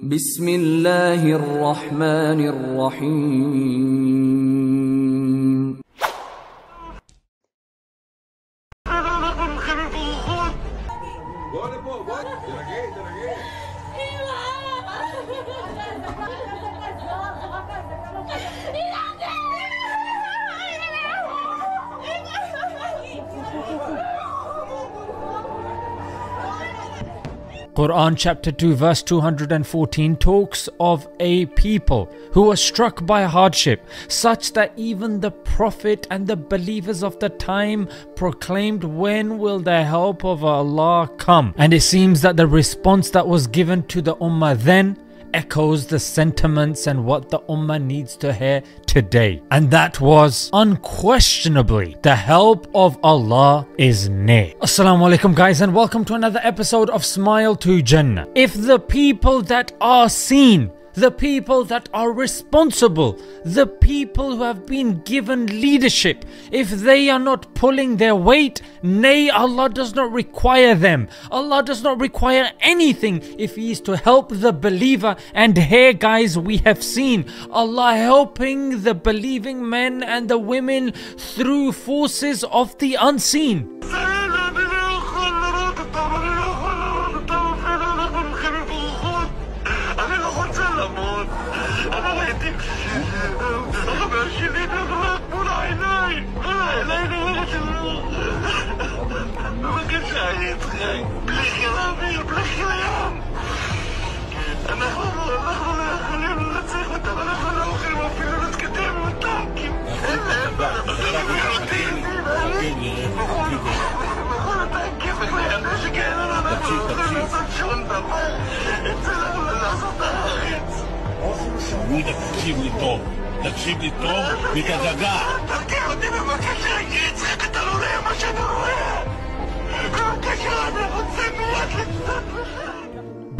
بسم الله الرحمن الرحيم. Quran chapter 2 verse 214 talks of a people who were struck by hardship, such that even the Prophet and the believers of the time proclaimed, when will the help of Allah come? And it seems that the response that was given to the Ummah then echoes the sentiments and what the Ummah needs to hear today. And that was unquestionably the help of Allah is near. Assalamu alaikum guys, and welcome to another episode of Smile to Jannah. If the people that are seen, the people that are responsible, the people who have been given leadership, if they are not pulling their weight, nay, Allah does not require them. Allah does not require anything if He is to help the believer. And here guys, we have seen Allah helping the believing men and the women through forces of the unseen. תקשיב לי טוב ותדגע. תרגיע אותי בבקשה, אני צריך, אתה לא רואה מה שאני רואה. בבקשה, אני רוצה מאוד לקצת.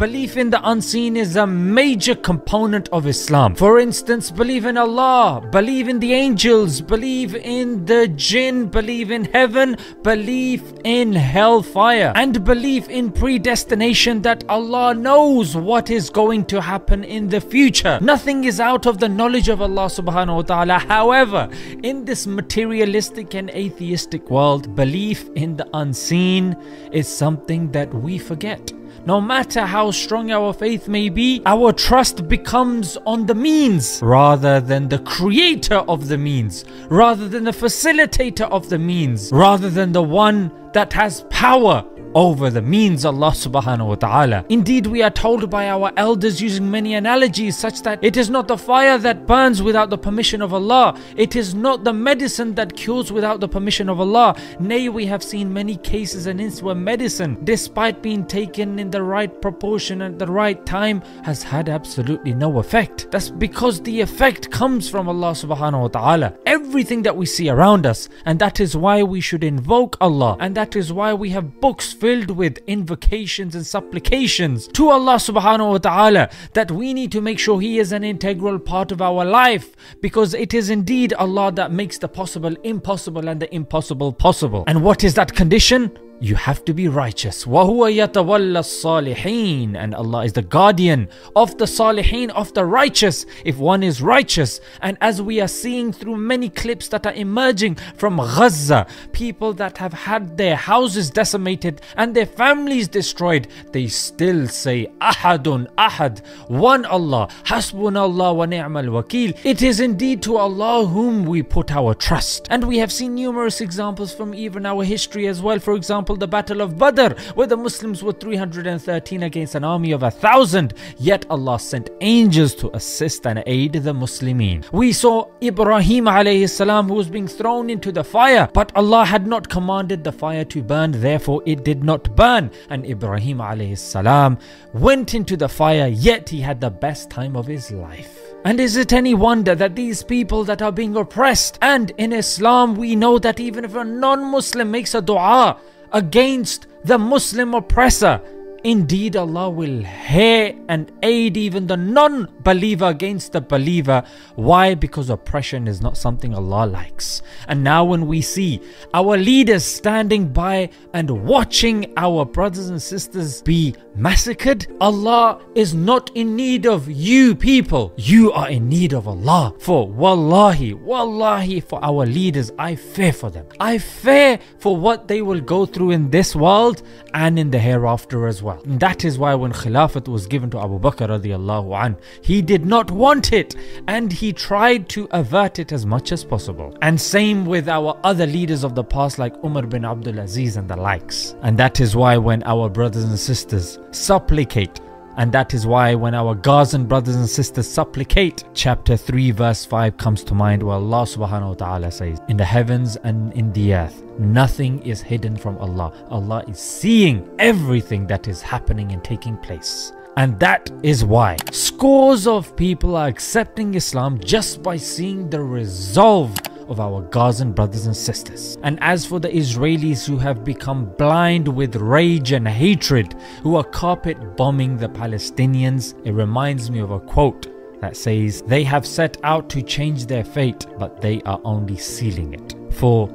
Belief in the unseen is a major component of Islam. For instance, believe in Allah, believe in the angels, believe in the jinn, believe in heaven, believe in hellfire, and believe in predestination, that Allah knows what is going to happen in the future. Nothing is out of the knowledge of Allah subhanahu wa ta'ala. However, in this materialistic and atheistic world, belief in the unseen is something that we forget. No matter how strong our faith may be, our trust becomes on the means rather than the creator of the means, rather than the facilitator of the means, rather than the one that has power over the means, Allah subhanahu wa ta'ala. Indeed, we are told by our elders using many analogies such that it is not the fire that burns without the permission of Allah, it is not the medicine that cures without the permission of Allah. Nay, we have seen many cases and instances where medicine, despite being taken in the right proportion at the right time, has had absolutely no effect. That's because the effect comes from Allah subhanahu wa ta'ala. Everything that we see around us, and that is why we should invoke Allah, and that is why we have books filled with invocations and supplications to Allah subhanahu wa ta'ala, that we need to make sure He is an integral part of our life, because it is indeed Allah that makes the possible impossible and the impossible possible. And what is that condition? You have to be righteous. وَهُوَ يَتَوَلَّى الصَّالِحِينَ. And Allah is the guardian of the salihin, of the righteous, if one is righteous. And as we are seeing through many clips that are emerging from Gaza, people that have had their houses decimated and their families destroyed, they still say, Ahadun Ahad, one Allah, Hasbunallah wa ni'mal wakil. It is indeed to Allah whom we put our trust. And we have seen numerous examples from even our history as well. For example, the Battle of Badr, where the Muslims were 313 against an army of 1,000, yet Allah sent angels to assist and aid the Muslimin. We saw Ibrahim alayhi salam, who was being thrown into the fire, but Allah had not commanded the fire to burn, therefore it did not burn, and Ibrahim alayhi salam went into the fire, yet he had the best time of his life. And is it any wonder that these people that are being oppressed, and in Islam we know that even if a non-Muslim makes a dua against the Muslim oppressor, Indeed, Allah will hear and aid even the non-believer against the believer. Why? Because oppression is not something Allah likes. And now when we see our leaders standing by and watching our brothers and sisters be massacred, Allah is not in need of you people. You are in need of Allah. For wallahi, for our leaders, I fear for them. I fear for what they will go through in this world and in the hereafter as well. And that is why when Khilafat was given to Abu Bakr radiallahu anh, he did not want it and he tried to avert it as much as possible. And same with our other leaders of the past like Umar bin Abdul Aziz and the likes. And that is why when our brothers and sisters supplicate, and that is why when our Gazan brothers and sisters supplicate, chapter 3 verse 5 comes to mind, where Allah subhanahu wa ta'ala says, in the heavens and in the earth, nothing is hidden from Allah. Allah is seeing everything that is happening and taking place. And that is why scores of people are accepting Islam just by seeing the resolve of our Gazan brothers and sisters. And as for the Israelis who have become blind with rage and hatred, who are carpet bombing the Palestinians, it reminds me of a quote that says, they have set out to change their fate, but they are only sealing it. For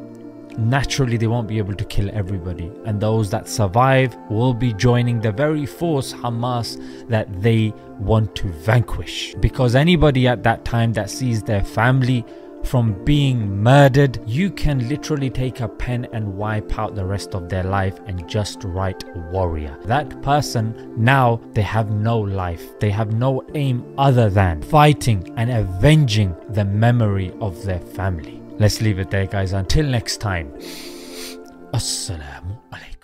naturally they won't be able to kill everybody, and those that survive will be joining the very force, Hamas, that they want to vanquish. Because anybody at that time that sees their family from being murdered, you can literally take a pen and wipe out the rest of their life and just write warrior. That person, now they have no life, they have no aim other than fighting and avenging the memory of their family. Let's leave it there, guys. Until next time, Assalamu alaikum.